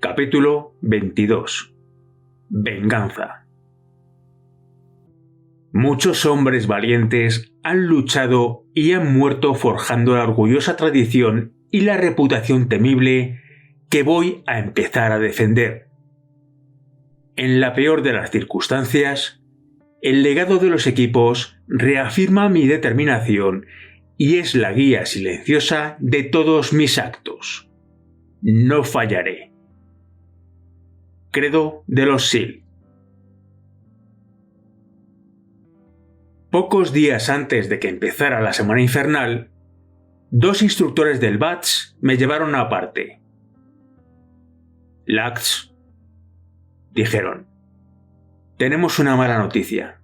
Capítulo 22. Venganza. Muchos hombres valientes han luchado y han muerto forjando la orgullosa tradición y la reputación temible que voy a empezar a defender. En la peor de las circunstancias, el legado de los equipos reafirma mi determinación y es la guía silenciosa de todos mis actos. No fallaré. Credo de los SEAL. Pocos días antes de que empezara la semana infernal, dos instructores del BATS me llevaron aparte. Lax, dijeron, tenemos una mala noticia.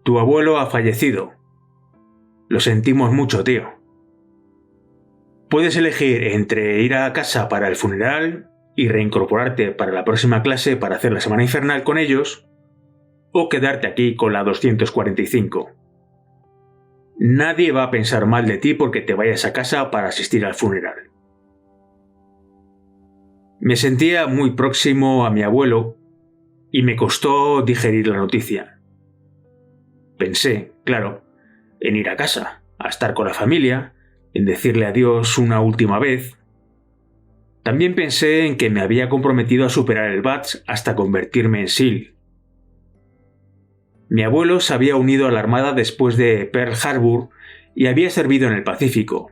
Tu abuelo ha fallecido. Lo sentimos mucho, tío. Puedes elegir entre ir a casa para el funeral y reincorporarte para la próxima clase para hacer la semana infernal con ellos, o quedarte aquí con la 245. Nadie va a pensar mal de ti porque te vayas a casa para asistir al funeral. Me sentía muy próximo a mi abuelo y me costó digerir la noticia. Pensé, claro, en ir a casa, a estar con la familia, en decirle adiós una última vez. También pensé en que me había comprometido a superar el BATS hasta convertirme en SEAL. Mi abuelo se había unido a la Armada después de Pearl Harbor y había servido en el Pacífico.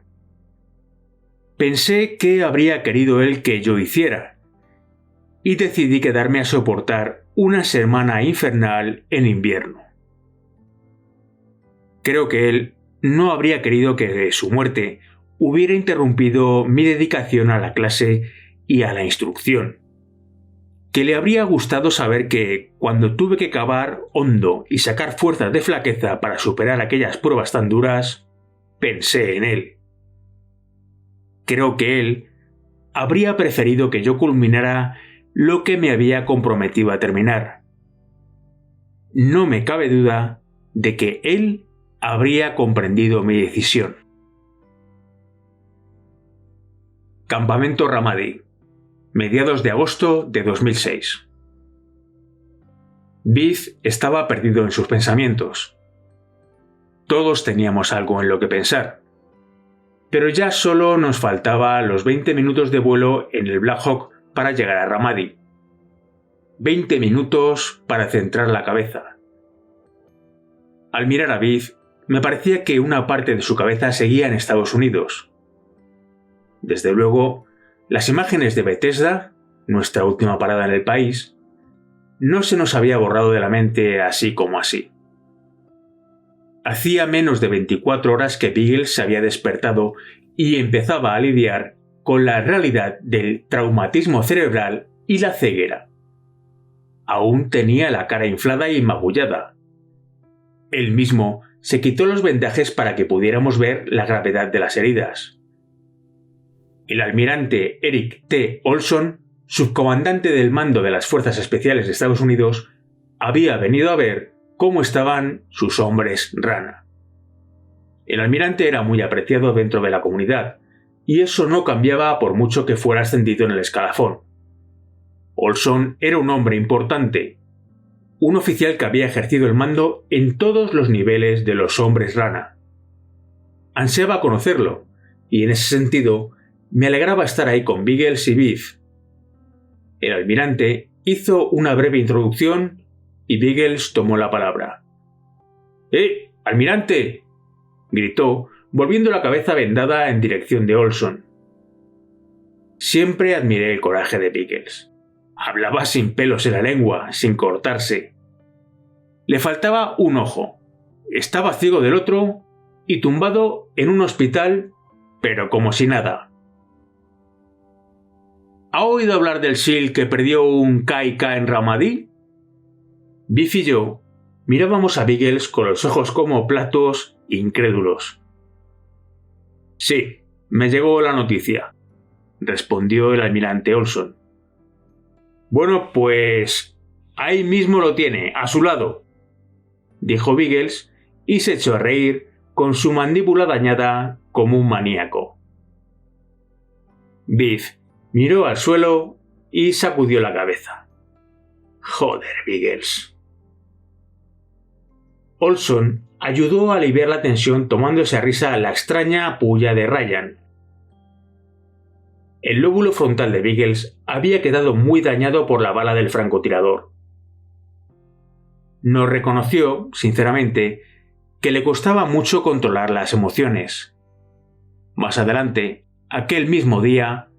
Pensé qué habría querido él que yo hiciera, y decidí quedarme a soportar una semana infernal en invierno. Creo que él no habría querido que su muerte hubiera interrumpido mi dedicación a la clase y a la instrucción. Que le habría gustado saber que, cuando tuve que cavar hondo y sacar fuerzas de flaqueza para superar aquellas pruebas tan duras, pensé en él. Creo que él habría preferido que yo culminara lo que me había comprometido a terminar. No me cabe duda de que él habría comprendido mi decisión. Campamento Ramadi, mediados de agosto de 2006. Viv estaba perdido en sus pensamientos. Todos teníamos algo en lo que pensar. Pero ya solo nos faltaba los 20 minutos de vuelo en el Black Hawk para llegar a Ramadi. 20 minutos para centrar la cabeza. Al mirar a Viv, me parecía que una parte de su cabeza seguía en Estados Unidos. Desde luego, las imágenes de Bethesda, nuestra última parada en el país, no se nos había borrado de la mente así como así. Hacía menos de 24 horas que Beagle se había despertado y empezaba a lidiar con la realidad del traumatismo cerebral y la ceguera. Aún tenía la cara inflada y magullada. Él mismo se quitó los vendajes para que pudiéramos ver la gravedad de las heridas. El almirante Eric T. Olson, subcomandante del mando de las Fuerzas Especiales de Estados Unidos, había venido a ver cómo estaban sus hombres rana. El almirante era muy apreciado dentro de la comunidad, y eso no cambiaba por mucho que fuera ascendido en el escalafón. Olson era un hombre importante, un oficial que había ejercido el mando en todos los niveles de los hombres rana. Ansiaba conocerlo, y en ese sentido me alegraba estar ahí con Biggles y Viv. El almirante hizo una breve introducción y Biggles tomó la palabra. ¡Almirante!, gritó, volviendo la cabeza vendada en dirección de Olson. Siempre admiré el coraje de Biggles. Hablaba sin pelos en la lengua, sin cortarse. Le faltaba un ojo. Estaba ciego del otro y tumbado en un hospital, pero como si nada. ¿Ha oído hablar del SEAL que perdió un KK en Ramadi? Biff y yo mirábamos a Biggles con los ojos como platos, incrédulos. Sí, me llegó la noticia, respondió el almirante Olson. Bueno, pues ahí mismo lo tiene, a su lado, dijo Biggles y se echó a reír con su mandíbula dañada como un maníaco. Biff Miró al suelo y sacudió la cabeza. Joder, Biggles. Olson ayudó a aliviar la tensión tomándose a risa la extraña pulla de Ryan. El lóbulo frontal de Biggles había quedado muy dañado por la bala del francotirador. Nos reconoció, sinceramente, que le costaba mucho controlar las emociones. Más adelante, aquel mismo día,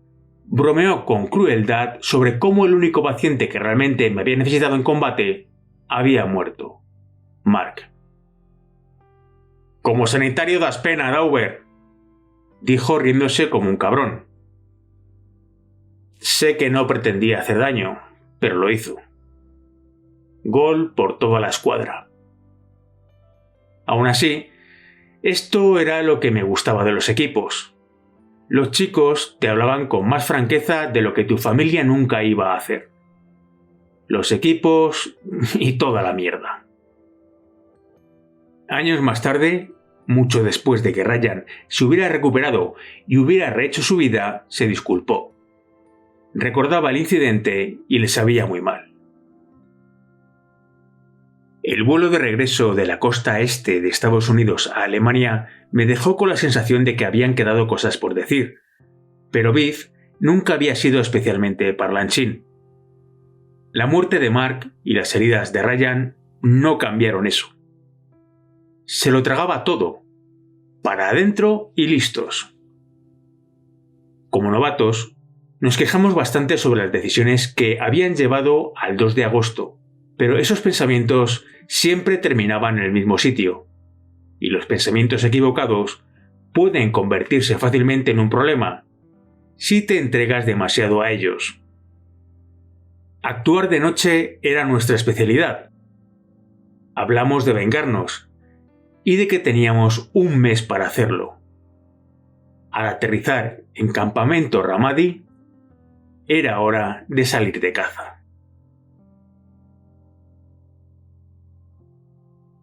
bromeó con crueldad sobre cómo el único paciente que realmente me había necesitado en combate había muerto. Mark. Como sanitario das pena, Dauber, dijo riéndose como un cabrón. Sé que no pretendía hacer daño, pero lo hizo. Gol por toda la escuadra. Aún así, esto era lo que me gustaba de los equipos. Los chicos te hablaban con más franqueza de lo que tu familia nunca iba a hacer. Los equipos y toda la mierda. Años más tarde, mucho después de que Ryan se hubiera recuperado y hubiera rehecho su vida, se disculpó. Recordaba el incidente y le sabía muy mal. El vuelo de regreso de la costa este de Estados Unidos a Alemania me dejó con la sensación de que habían quedado cosas por decir, pero Biff nunca había sido especialmente parlanchín. La muerte de Mark y las heridas de Ryan no cambiaron eso. Se lo tragaba todo, para adentro y listos. Como novatos, nos quejamos bastante sobre las decisiones que habían llevado al 2 de agosto, pero esos pensamientos siempre terminaban en el mismo sitio, y los pensamientos equivocados pueden convertirse fácilmente en un problema si te entregas demasiado a ellos. Actuar de noche era nuestra especialidad. Hablamos de vengarnos y de que teníamos un mes para hacerlo. Al aterrizar en Campamento Ramadi, era hora de salir de caza.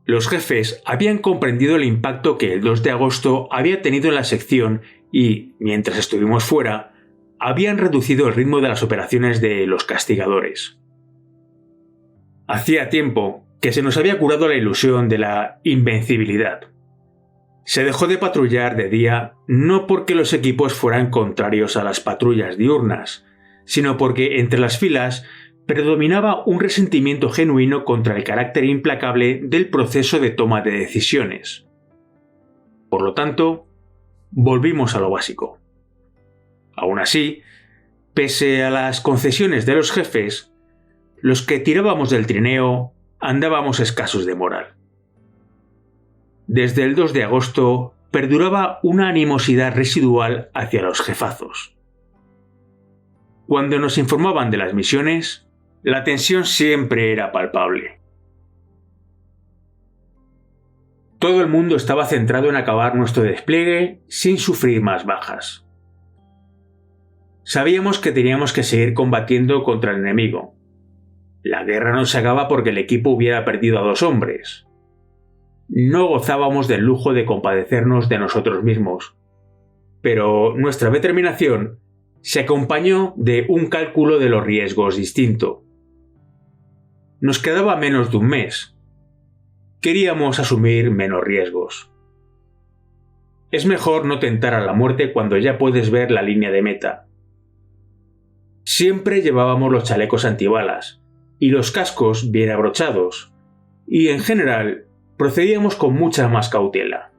Los jefes habían comprendido el impacto que el 2 de agosto había tenido en la sección y, mientras estuvimos fuera, habían reducido el ritmo de las operaciones de los castigadores. Hacía tiempo que se nos había curado la ilusión de la invencibilidad. Se dejó de patrullar de día no porque los equipos fueran contrarios a las patrullas diurnas, sino porque entre las filas predominaba un resentimiento genuino contra el carácter implacable del proceso de toma de decisiones. Por lo tanto, volvimos a lo básico. Aún así, pese a las concesiones de los jefes, los que tirábamos del trineo andábamos escasos de moral. Desde el 2 de agosto perduraba una animosidad residual hacia los jefazos. Cuando nos informaban de las misiones, la tensión siempre era palpable. Todo el mundo estaba centrado en acabar nuestro despliegue sin sufrir más bajas. Sabíamos que teníamos que seguir combatiendo contra el enemigo. La guerra no se acaba porque el equipo hubiera perdido a 2 hombres. No gozábamos del lujo de compadecernos de nosotros mismos, pero nuestra determinación se acompañó de un cálculo de los riesgos distinto. Nos quedaba menos de un mes. Queríamos asumir menos riesgos. Es mejor no tentar a la muerte cuando ya puedes ver la línea de meta. Siempre llevábamos los chalecos antibalas y los cascos bien abrochados, y en general procedíamos con mucha más cautela.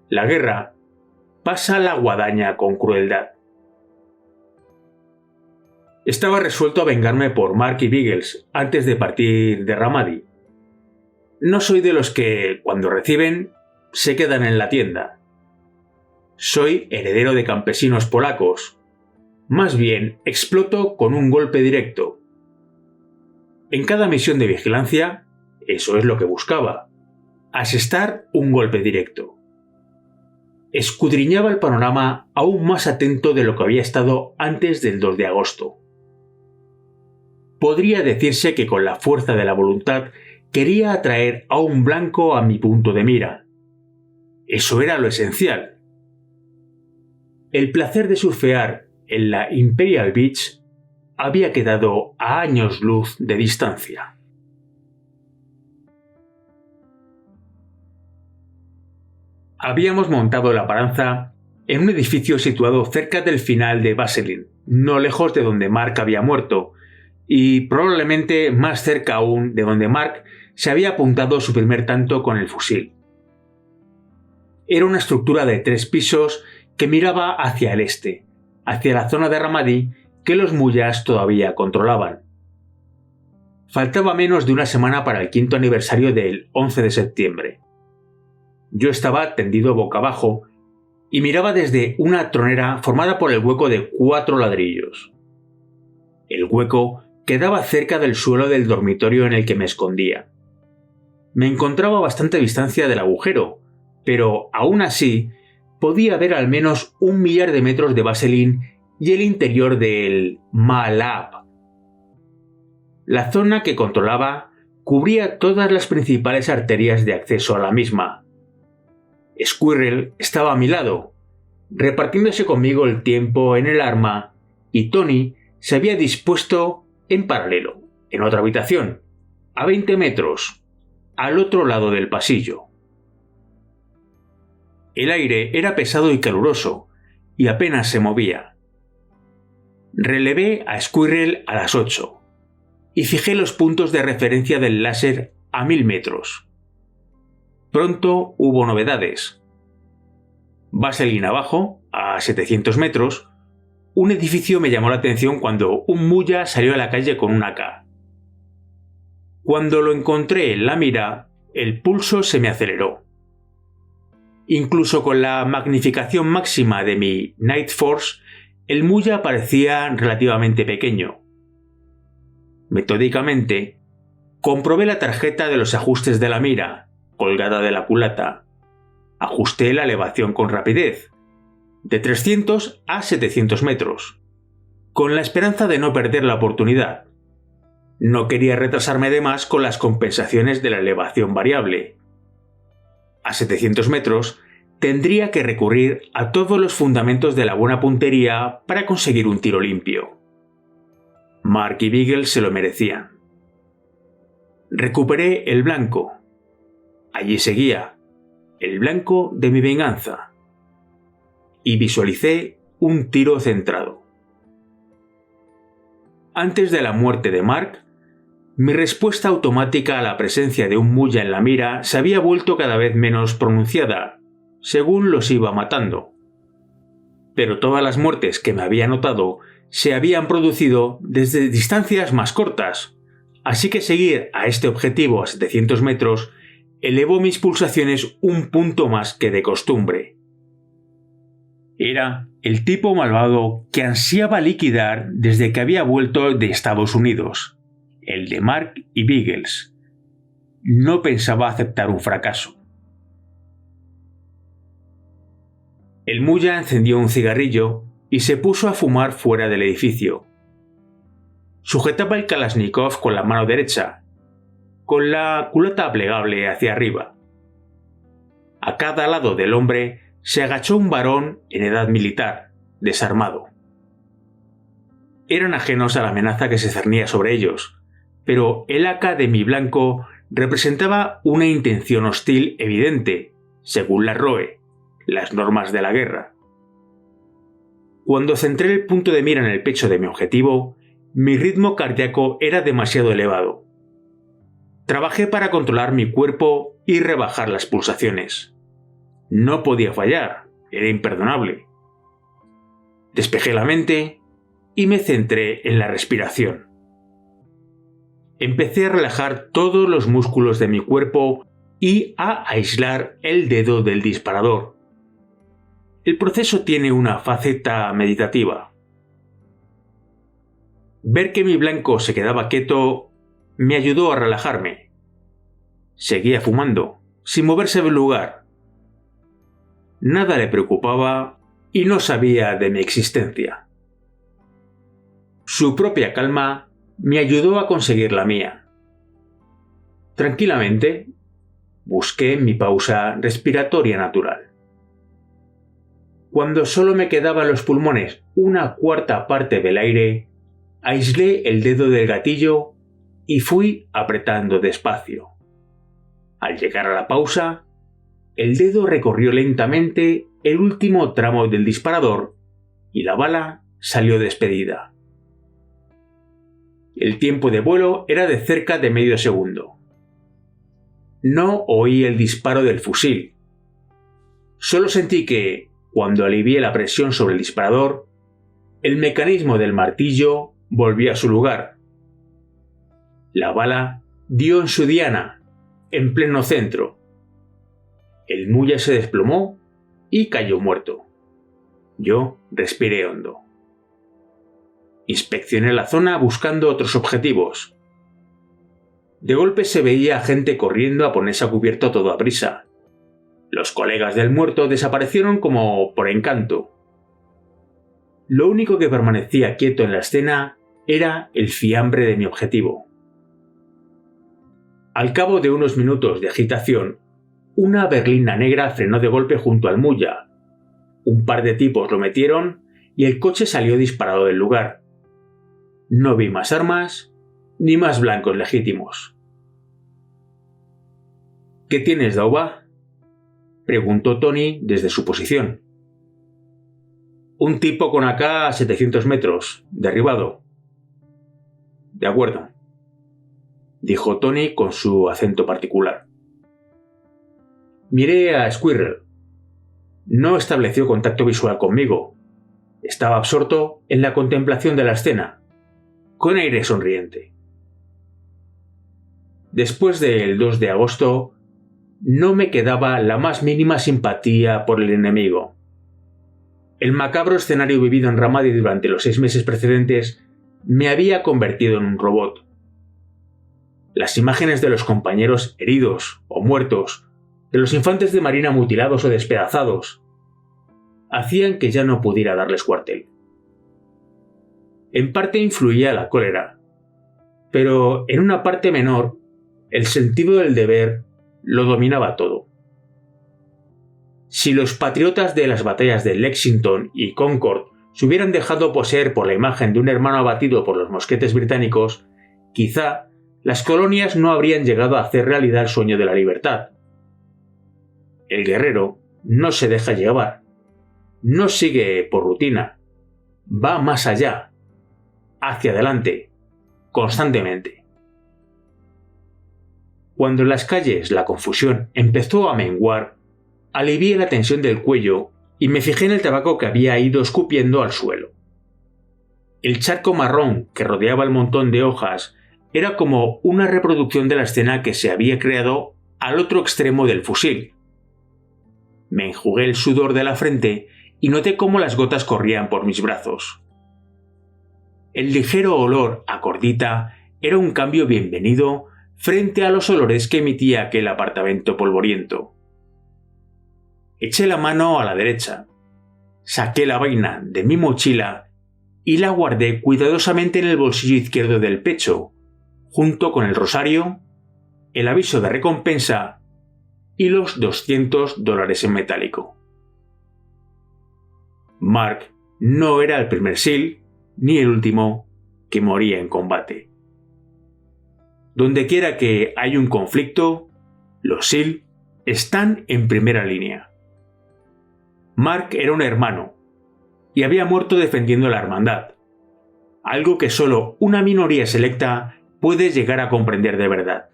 La guerra pasa la guadaña con crueldad. Estaba resuelto a vengarme por Mark y Biggles antes de partir de Ramadi. No soy de los que, cuando reciben, se quedan en la tienda. Soy heredero de campesinos polacos. Más bien, exploto con un golpe directo. En cada misión de vigilancia, eso es lo que buscaba. Asestar un golpe directo. Escudriñaba el panorama aún más atento de lo que había estado antes del 2 de agosto. Podría decirse que con la fuerza de la voluntad quería atraer a un blanco a mi punto de mira. Eso era lo esencial. El placer de surfear en la Imperial Beach había quedado a años luz de distancia. Habíamos montado la paranza en un edificio situado cerca del final de Vaseline, no lejos de donde Mark había muerto, y probablemente más cerca aún de donde Mark se había apuntado su primer tanto con el fusil. Era una estructura de 3 pisos que miraba hacia el este, hacia la zona de Ramadi que los Muyas todavía controlaban. Faltaba menos de una semana para el 5º aniversario del 11 de septiembre. Yo estaba tendido boca abajo y miraba desde una tronera formada por el hueco de 4 ladrillos. El hueco quedaba cerca del suelo del dormitorio en el que me escondía. Me encontraba a bastante distancia del agujero, pero aún así podía ver al menos 1 millar de metros de Vaseline y el interior del Maalab. La zona que controlaba cubría todas las principales arterias de acceso a la misma. Squirrel estaba a mi lado, repartiéndose conmigo el tiempo en el arma, y Tony se había dispuesto en paralelo, en otra habitación, a 20 metros, al otro lado del pasillo. El aire era pesado y caluroso, y apenas se movía. Relevé a Squirrel a las 8, y fijé los puntos de referencia del láser a 1000 metros. Pronto hubo novedades. Vaseline abajo, a 700 metros, un edificio me llamó la atención cuando un Muya salió a la calle con un AK. Cuando lo encontré en la mira, el pulso se me aceleró. Incluso con la magnificación máxima de mi Night Force, el Muya parecía relativamente pequeño. Metódicamente, comprobé la tarjeta de los ajustes de la mira, colgada de la culata. Ajusté la elevación con rapidez, de 300 a 700 metros, con la esperanza de no perder la oportunidad. No quería retrasarme de más con las compensaciones de la elevación variable. A 700 metros tendría que recurrir a todos los fundamentos de la buena puntería para conseguir un tiro limpio. Mark y Beagle se lo merecían. Recuperé el blanco. Allí seguía, el blanco de mi venganza. Y visualicé un tiro centrado. Antes de la muerte de Mark, mi respuesta automática a la presencia de un Muya en la mira se había vuelto cada vez menos pronunciada, según los iba matando. Pero todas las muertes que me había notado se habían producido desde distancias más cortas, así que seguir a este objetivo a 700 metros elevó mis pulsaciones un punto más que de costumbre. Era el tipo malvado que ansiaba liquidar desde que había vuelto de Estados Unidos, el de Mark y Beagles. No pensaba aceptar un fracaso. El Muya encendió un cigarrillo y se puso a fumar fuera del edificio. Sujetaba el Kalashnikov con la mano derecha, con la culata plegable hacia arriba. A cada lado del hombre se agachó un varón en edad militar, desarmado. Eran ajenos a la amenaza que se cernía sobre ellos, pero el AK de mi blanco representaba una intención hostil evidente, según la ROE, las normas de la guerra. Cuando centré el punto de mira en el pecho de mi objetivo, mi ritmo cardíaco era demasiado elevado. Trabajé para controlar mi cuerpo y rebajar las pulsaciones. No podía fallar, era imperdonable. Despejé la mente y me centré en la respiración. Empecé a relajar todos los músculos de mi cuerpo y a aislar el dedo del disparador. El proceso tiene una faceta meditativa. Ver que mi blanco se quedaba quieto me ayudó a relajarme. Seguía fumando, sin moverse del lugar. Nada le preocupaba y no sabía de mi existencia. Su propia calma me ayudó a conseguir la mía. Tranquilamente, busqué mi pausa respiratoria natural. Cuando solo me quedaba en los pulmones una cuarta parte del aire, aislé el dedo del gatillo y fui apretando despacio. Al llegar a la pausa, el dedo recorrió lentamente el último tramo del disparador y la bala salió despedida. El tiempo de vuelo era de cerca de medio segundo. No oí el disparo del fusil. Solo sentí que, cuando alivié la presión sobre el disparador, el mecanismo del martillo volvió a su lugar. La bala dio en su diana, en pleno centro. El muya se desplomó y cayó muerto. Yo respiré hondo. Inspeccioné la zona buscando otros objetivos. De golpe se veía gente corriendo a ponerse a cubierto a toda prisa. Los colegas del muerto desaparecieron como por encanto. Lo único que permanecía quieto en la escena era el fiambre de mi objetivo. Al cabo de unos minutos de agitación, una berlina negra frenó de golpe junto al muya. Un par de tipos lo metieron y el coche salió disparado del lugar. No vi más armas ni más blancos legítimos. ¿Qué tienes, Dauba?, preguntó Tony desde su posición. Un tipo con AK a 700 metros, derribado. De acuerdo, dijo Tony con su acento particular. Miré a Squirrel. No estableció contacto visual conmigo. Estaba absorto en la contemplación de la escena, con aire sonriente. Después del 2 de agosto, no me quedaba la más mínima simpatía por el enemigo. El macabro escenario vivido en Ramadi durante los 6 meses precedentes me había convertido en un robot. Las imágenes de los compañeros heridos o muertos, de los infantes de marina mutilados o despedazados, hacían que ya no pudiera darles cuartel. En parte influía la cólera, pero en una parte menor, el sentido del deber lo dominaba todo. Si los patriotas de las batallas de Lexington y Concord se hubieran dejado poseer por la imagen de un hermano abatido por los mosquetes británicos, quizá las colonias no habrían llegado a hacer realidad el sueño de la libertad. El guerrero no se deja llevar, no sigue por rutina, va más allá, hacia adelante, constantemente. Cuando en las calles la confusión empezó a menguar, alivié la tensión del cuello y me fijé en el tabaco que había ido escupiendo al suelo. El charco marrón que rodeaba el montón de hojas era como una reproducción de la escena que se había creado al otro extremo del fusil. Me enjugué el sudor de la frente y noté cómo las gotas corrían por mis brazos. El ligero olor a cordita era un cambio bienvenido frente a los olores que emitía aquel apartamento polvoriento. Eché la mano a la derecha, saqué la vaina de mi mochila y la guardé cuidadosamente en el bolsillo izquierdo del pecho, junto con el rosario, el aviso de recompensa y los $200 en metálico. Mark no era el primer SEAL ni el último que moría en combate. Dondequiera que hay un conflicto, los SEAL están en primera línea. Mark era un hermano y había muerto defendiendo la hermandad, algo que solo una minoría selecta puede llegar a comprender de verdad.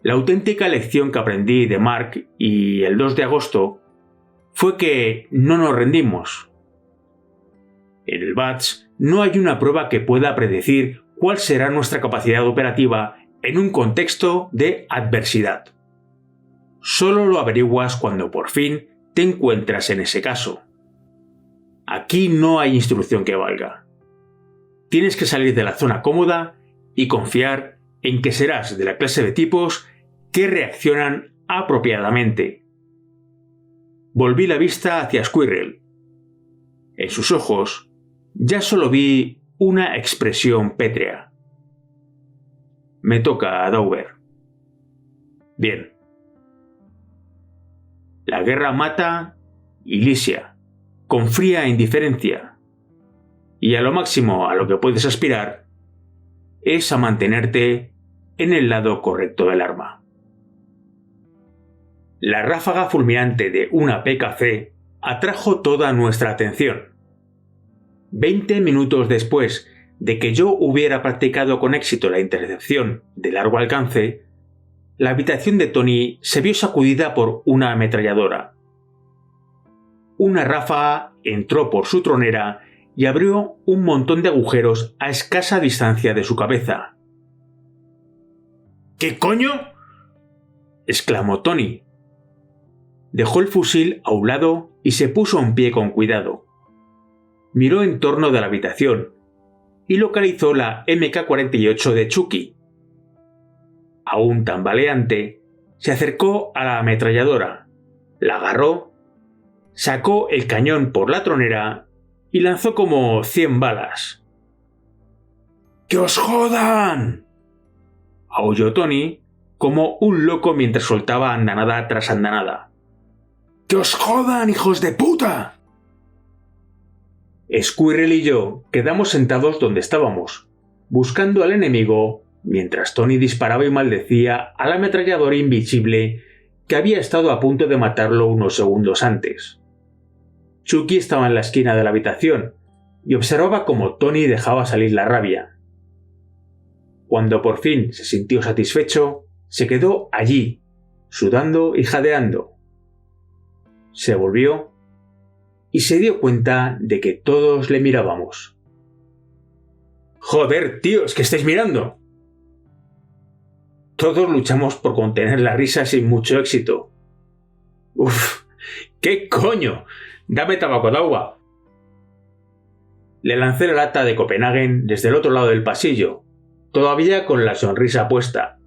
La auténtica lección que aprendí de Mark y el 2 de agosto fue que no nos rendimos. En el BATS no hay una prueba que pueda predecir cuál será nuestra capacidad operativa en un contexto de adversidad. Solo lo averiguas cuando por fin te encuentras en ese caso. Aquí no hay instrucción que valga. Tienes que salir de la zona cómoda y confiar en que serás de la clase de tipos que reaccionan apropiadamente. Volví la vista hacia Squirrel. En sus ojos ya solo vi una expresión pétrea. Me toca a Dauber. Bien. La guerra mata y lisia, con fría indiferencia. Y a lo máximo a lo que puedes aspirar es a mantenerte en el lado correcto del arma. La ráfaga fulminante de una PKC atrajo toda nuestra atención. 20 minutos después de que yo hubiera practicado con éxito la intercepción de largo alcance, la habitación de Tony se vio sacudida por una ametralladora. Una ráfaga entró por su tronera y abrió un montón de agujeros a escasa distancia de su cabeza. ¿Qué coño?, exclamó Tony. Dejó el fusil a un lado y se puso en pie con cuidado. Miró en torno de la habitación y localizó la MK-48 de Chucky. Aún tambaleante, se acercó a la ametralladora, la agarró, sacó el cañón por la tronera y lanzó como 100 balas. ¡Que os jodan!, aulló Tony como un loco mientras soltaba andanada tras andanada. ¡Que os jodan, hijos de puta! Squirrel y yo quedamos sentados donde estábamos, buscando al enemigo, mientras Tony disparaba y maldecía al ametrallador invisible que había estado a punto de matarlo unos segundos antes. Chucky estaba en la esquina de la habitación y observaba cómo Tony dejaba salir la rabia. Cuando por fin se sintió satisfecho, se quedó allí, sudando y jadeando. Se volvió y se dio cuenta de que todos le mirábamos. ¡Joder, tíos, que estáis mirando! Todos luchamos por contener la risa sin mucho éxito. ¡Uf! ¿Qué coño? ¡Dame tabaco de agua! Le lancé la lata de Copenhagen desde el otro lado del pasillo, todavía con la sonrisa puesta.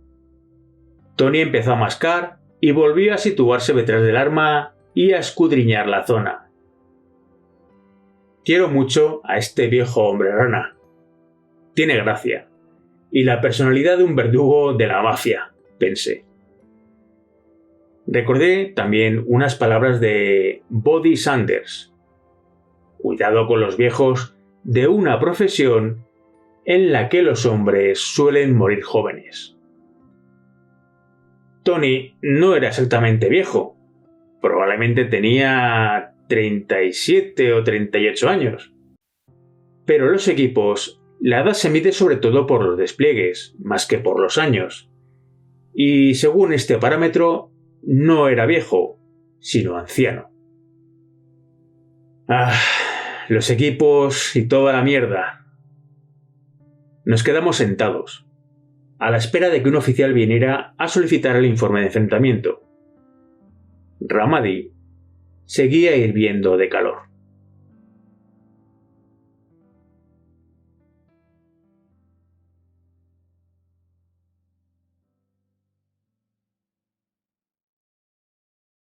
Tony empezó a mascar y volvió a situarse detrás del arma y a escudriñar la zona. Quiero mucho a este viejo hombre rana. Tiene gracia. Y la personalidad de un verdugo de la mafia, pensé. Recordé también unas palabras de Bodhi Sanders. Cuidado con los viejos de una profesión en la que los hombres suelen morir jóvenes. Tony no era exactamente viejo. Probablemente tenía 37 o 38 años. Pero los equipos, la edad se mide sobre todo por los despliegues, más que por los años. Y según este parámetro, no era viejo, sino anciano. Los equipos y toda la mierda. Nos quedamos sentados, a la espera de que un oficial viniera a solicitar el informe de enfrentamiento. Ramadi seguía hirviendo de calor.